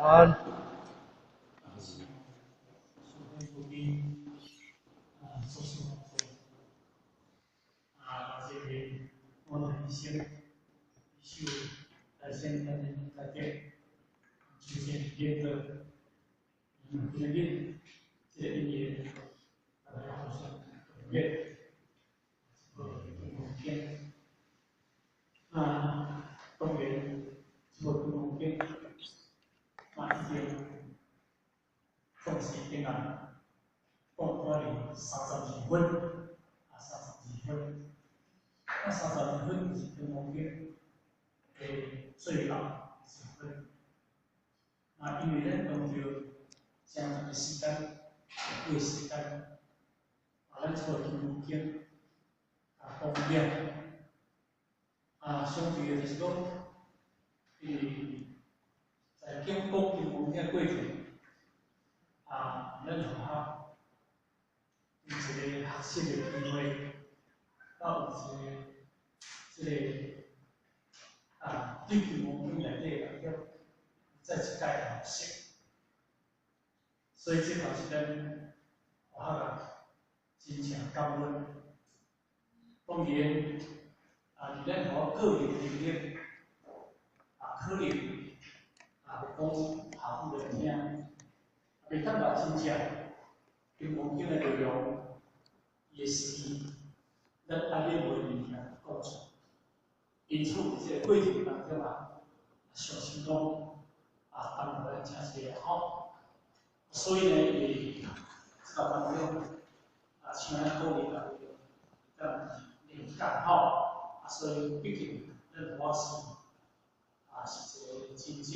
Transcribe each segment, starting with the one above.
安。我们先修在现在在电，出现电的，电力，这也好像电，电，公园做公园，一天，放时间啊，放可能32分，32分。32分是公园的最高10分。因为咱讲到相同的时间，对时间，咱做公园方便，相对的就是讲，在建构公园过程，咱学校有一个学习的机会，有对公园内底来讲，再一届的学习。所以这嘛是咱学校人真正感恩。当然，伫咱学个人里面，可能讲校务的听，袂当把真正跟环境的内容，也是咱爱认为物件讲出。因此，伫这个过程当中相信讲帮助咱真侪好。所以呢，伊这个当中请咱鼓励大家，灵感好，所以毕竟咱我是一个真正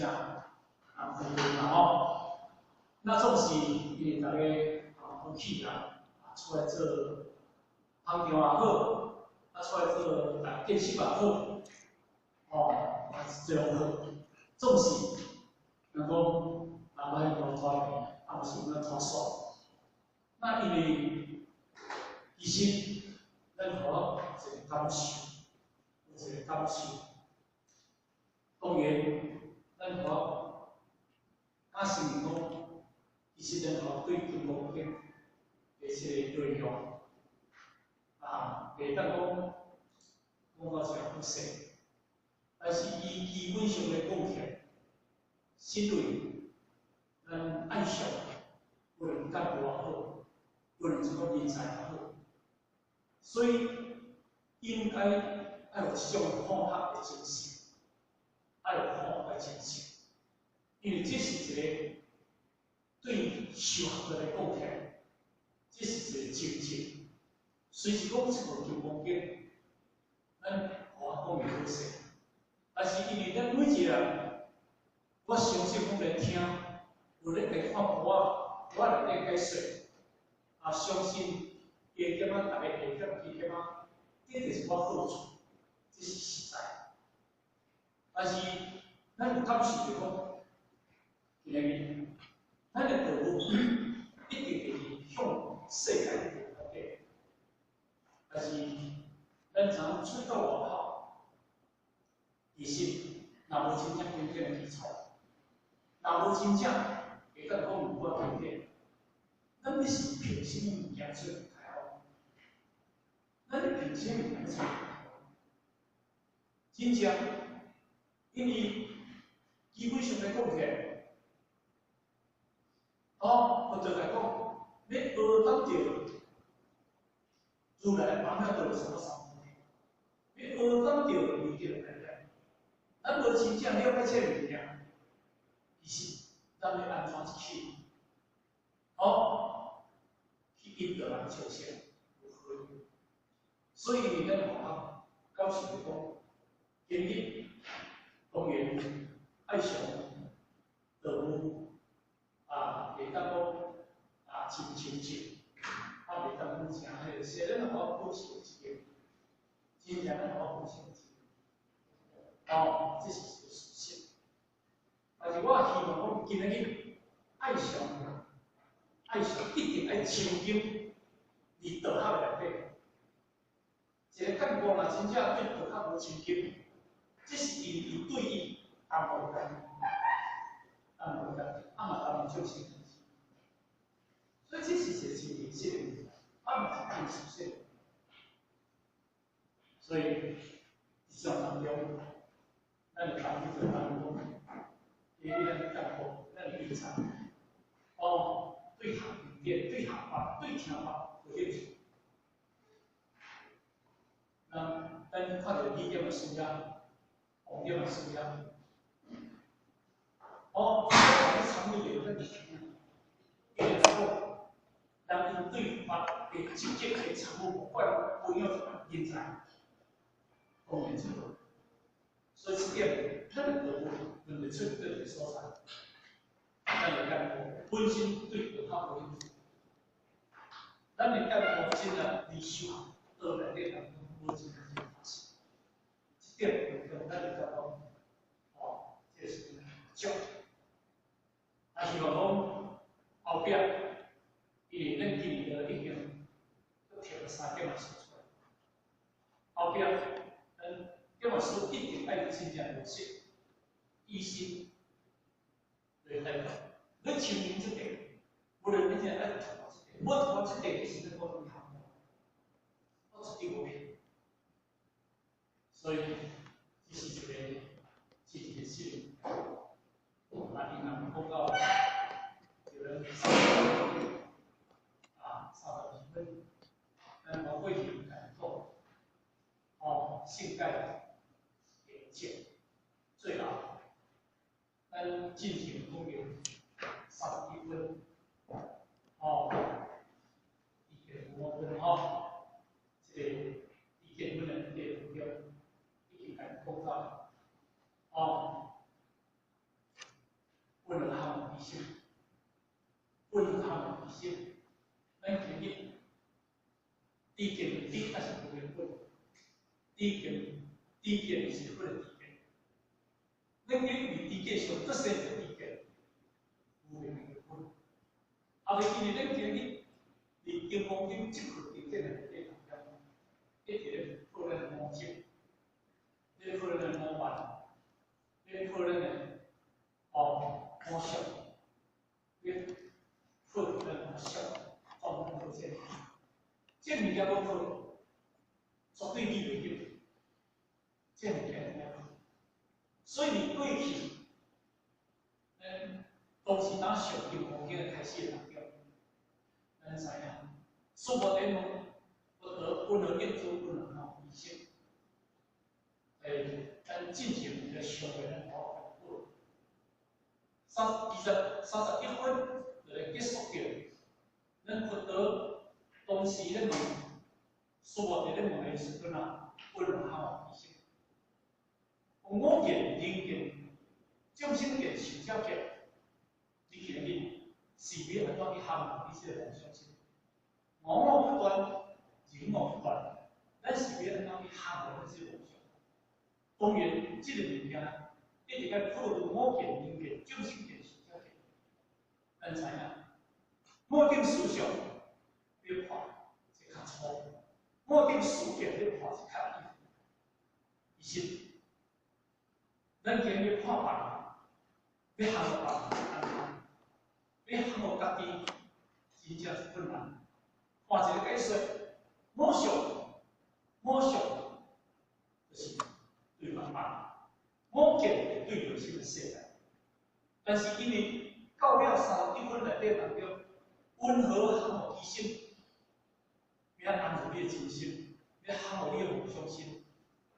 非常好。那总是因为大家好气出来做行长也好，出来做建设也好，这样好，总是能够卖多赚钱，不是那脱手。那因为其实咱学一个感受，一个感受。当然，咱学是讲，其实咱学对中国的一些内容，袂当讲到诚好势，但是伊基本上的贡献，是对咱爱上，无论干部也好，无论这个人才也好，所以应该要有这种科学的精神，要有科学的精神，因为这是一个对社会的贡献，这是一个成绩。虽是讲一个中公园，咱话讲袂好势，但是因为咱每一个人，我相信讲来听，有咧来看我内底解说，相信加减大家加减加减这就是我好处，这是实在。但是咱有感受着讲，今日咱的道路一定会向世界了解，但是咱常出到外口，其实若无真正关键的基础，若无真正会当讲有法关键，咱要是凭什么物件出台湾？咱是凭什么物件出台湾？真正，因为基本上来讲起来。我就来讲，要学当着如来的榜样都有什么伤害？要学当着理解来讲，咱无真正了解这物件，其实咱要安怎去？去引导人朝向有好用。所以咱学校到时就讲，今日当然爱上道路。袂当讲真亲切，袂当讲诚迄个，虽然咱学补习有一个，真正咱学补习有一个，这是一个事实。但是我希望讲今日爱上一定爱深究伫道学内底，一个干部若真正对道学无深究，这是伊对伊无干。救性的。所以这是一个真理性的，啊，不是技术性。所以生活当中，咱就当做当中，伊咱干部，咱平常，对行业、对行法、对听法有兴趣。那咱看到意见的需要，红点的需要，参与了咱的权利，然后让因对法的直接可以参与，不管不要怎么人才，公平制度。所以这点，任何人的出对的所在，咱的干部本身对有他有兴趣，咱的干部真的离修而来的当中，我真的是发现，这点跟咱的干部，这是教。希望讲后壁，伊咱今年的已经都调了3点数出来，后壁，点数一定爱真正落实，依心来来讲，你前面这点，无论你现在爱做到这点，我做到这点是我能行，我一定无骗，所以这是一个事情。那银行公告。有人32分，我会议感动，性盖连接，最好，进行公园31分，意见5分这个意见不能对朋友一起来公告，问了他们一些。问他们一些，咱建议，第一件第一还是不会问，第一件是不能意见，咱建议第一件上得胜的意见，不会问，后来今日咱建议，你经方经积极意见的内容，一直讨论模式，你讨论模板，你讨论的模式，你。或者的效造成这些，这物件都可绝对你袂用，这物件怎样？所以你对起，都是当上游环境开始来掉，咱知影，数学题目不能验证，不能靠理性，咱进行一个上个人31分。结束掉，咱获得当时咱数学在咱问的时阵不能考理性。5件、0件、中心件、手脚件，你今日是要按照去项目，你是互相信。5不断，人不断，咱是要按照去项目，你是互相。当然，这个物件一直在讨论5件、0件、中心件、手脚件，咱知影。某种思想要看是较粗，某种事件要看是较易。其实，咱今日看别人，要handle别人，要handle家己，真正是困难。看一个解说，某想就是对方法，某件对有些的世界，但是因为到了31分内底当中。温和和互提升，要安抚你的精神，要安抚你的互相心，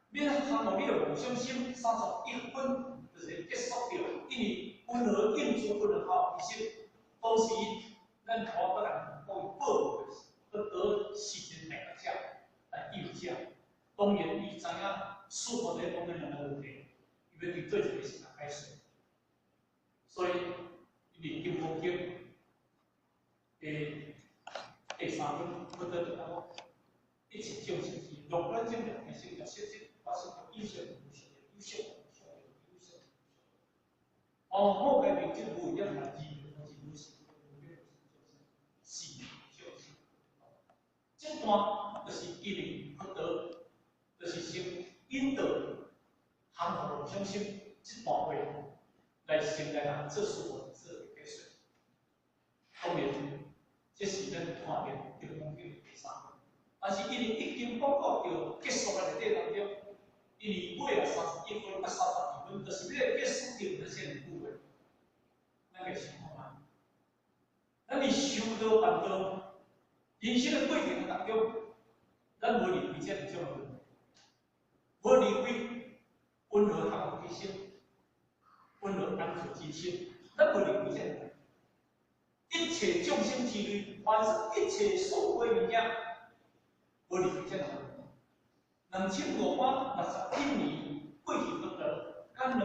要安抚你的互相心。31分就是结束掉，因为温和应付不能好提升，当时咱台湾人讲保护，要得时间来个来诱假。当然，伊知影数学题方面两个问题，因为对这个是来解释，所以因为经方经。第3分不得就讲，一起就升级，6分钟2个升级，升级发生到优秀、后改变这5点来记，我是不是4就是这段就是一定不得，就是先引导行互相信这段话来先来讲，这是我这个解释。咱看到这个讲叫第三个，但是因为已经报告叫结束的内底当中，因为尾啊31分啊32分，就是要结束掉那些部分，咱个想看嘛？咱伫修道办道，人生的过程当中，咱无离开这两种问题，无离开温和幸福之心，温和安全之心，咱无离开这个。一切众生之类，凡是一切所有的物件，无离开这两个。2561年过去不得，甲2561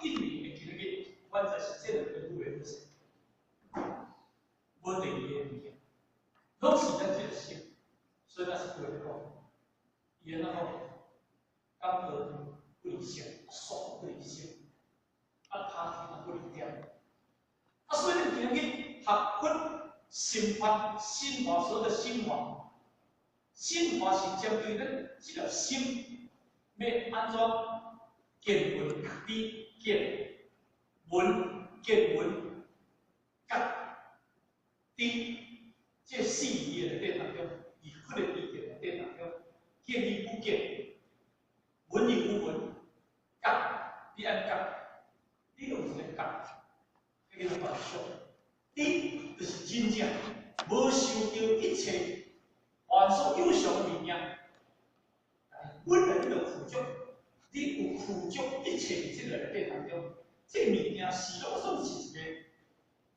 年的今日，阮就是这两个有缘事，无第二个物件，拢是咱这个心，所以咱是对的讲，伊安怎讲？感觉不离心，爽不离心，拍天不离点。所以咱今日学佛心法，心法所有的心法，心法是针对咱这个心要安怎见闻比见闻见闻甲伫这四义的内当中，以佛的理解的内当中，见与不见，闻与不闻，甲你按甲，你有一个甲。叫做法相，你就是真正无受到一切凡所有相的物件，本来你就苦足，你有苦足一切这个内底当中，这物件是拢总是一个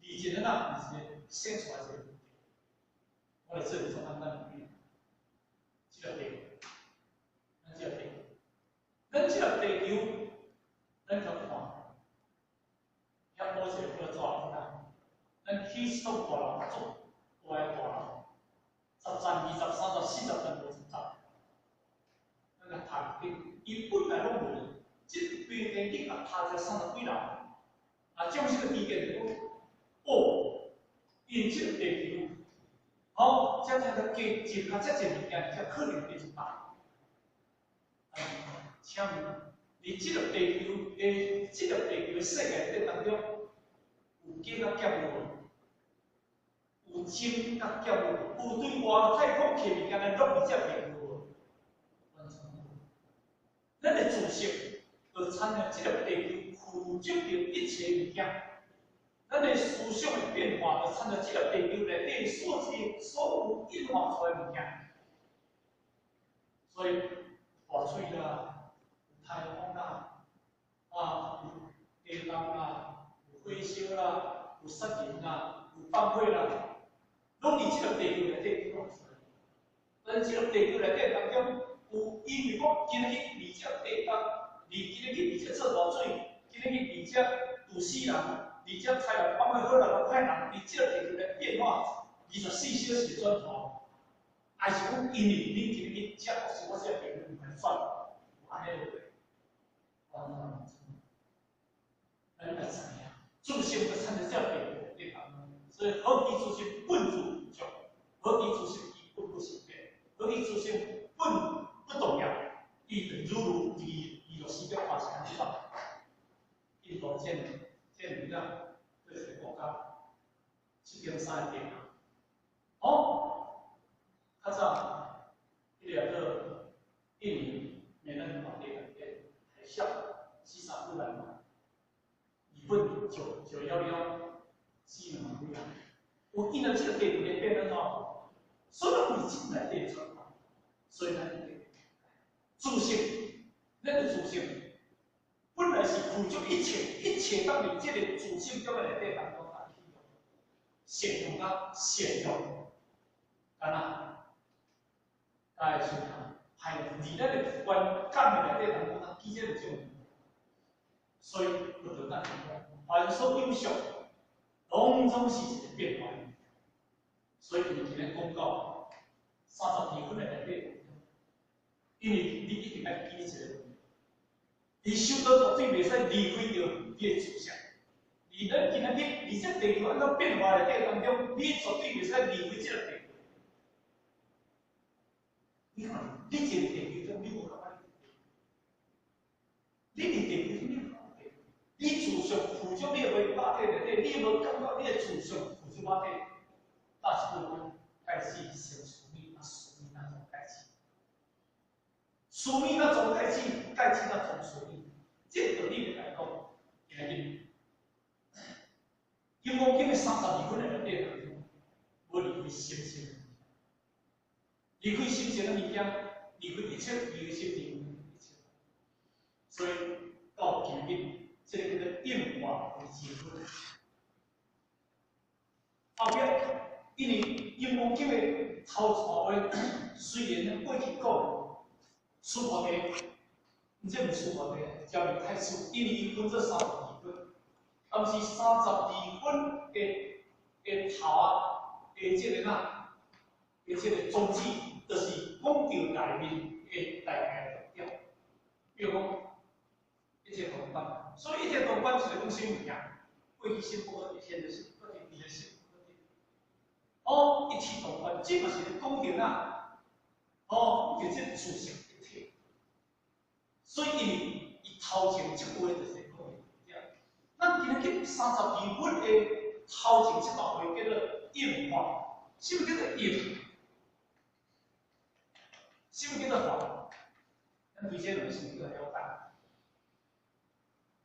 理解的呐，是一个生出来一个物件。我哋这里做简单比喻，这个地，咱这个地，咱这个地球，咱就看。好势叫做啥？咱起始都大人做，大个大人，10站、20站、30站、40站、50站，咱个谈定，伊本来拢无，即边电机啊，拍着30几人，啊，将这个意见就讲，哦，因即个地球，好，才才个加进下这些物件，才可能变大。请问，伫即个地球的即个地球的世界底当中，有加甲减无？有增甲减无？有对外太空摕物件来落伫这地无？完全无。咱的自信就参照即个地球负责着一切物件，咱的思想的变化就参照即个地球内底所有演化出来物件，所以大水啦，有台风啦，有地震啦，有火烧啦，有杀人啦，有放火啦，拢伫即个地球内底演化出来。咱即个地球内底当中，有因为讲今日离这地方，今日离这做大水，今日离这毒死人，离这菜人放火好人歹人，伫即个地球内变化24小时的转换。还是讲，因为你今日这福是我这地球唔系算，安尼落去，咱应该知影，自信要参照这地球当中，所以何其自信本自无足，何其自信伊本不成变，何其自信本不动摇，伊就如伊就是要发生地方，印度这物件，对一个国家1.3点啊，哦。较早，迄个个印尼缅甸当地内底海啸，43万人，日本911死2万几人，有因为这个地球咧变安怎？所以咱已经内底转化，所以咱自信，咱的自信本来是负责一切当伫这个自信中的内底当中来去善用甲善用，干哪？大家心态，系伫咱的观感的内底当中，它记这个种，所以不得咱凡所有相，拢总是一个变化。所以今日讲到32分的内底，因为你一定要记一个问题，你修道绝对袂使离开掉你的自信。而咱今日伫这地球安怎变化内底当中，你绝对袂使离开这个地球。你看，你一个地球中，你无感觉？你伫地球中，你无感觉？你自信负责你的肉体内底，你无感觉你的自信负责肉体？大是部分代志先处理，处理那种代志，处理那种代志，代志那种处理，这对你来讲，今日因为今日32分的内底当中，无离开心性的物件，离开心性的物件，离开一切，离开心灵一切，所以到今日，这个叫做应化为结论。后壁，因为因为今日头传话，虽然过去讲书法题，这不书法题，叫你太书，因为伊分做32分，但是32分的头啊，的这个呐，的这个宗旨，就是讲到内面的大概重点。比如讲，一切同班，所以一切同班是讲什么物件？过去先不可以，现在是不可以，也是。哦，一体同班，这个是讲到啊，哦，就这自成一体。所以伊头前即句就是讲的这样。咱今日32分的头前即段话叫做应化，什么叫做应？什么叫做化？咱对这两个是比较了解。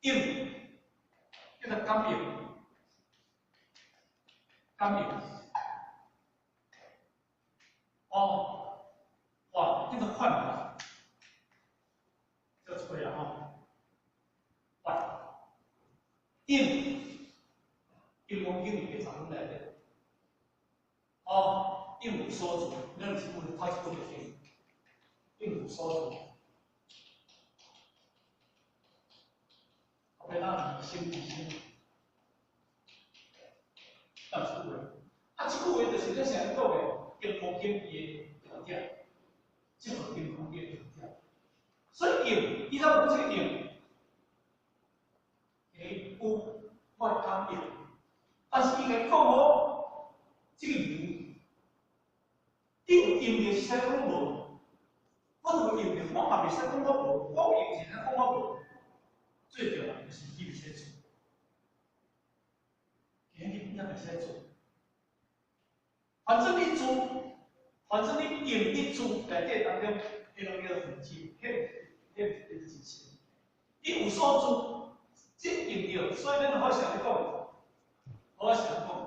应叫做感应，感应。哦，化叫做幻化，叫出来哈。幻应用英语常用来的。哦，应无所住，那是不它是不能听。应无所住。OK，那理性。那这句话，啊，这句话就是咱常讲的应空间的条件，这个应空间的条件。所以应，伊咱讲这个应，有外感应，但是伊来讲哦，这个应，应就是使讲无，我就应着，我嘛袂使讲我无，我应是讲我无，最重要就是你袂使做，今日咱袂使做。反正你做，反正你用你做内底当中，迄种叫做分级，迄是真实。你有所做，这用着，所以咱好想来讲，好想讲。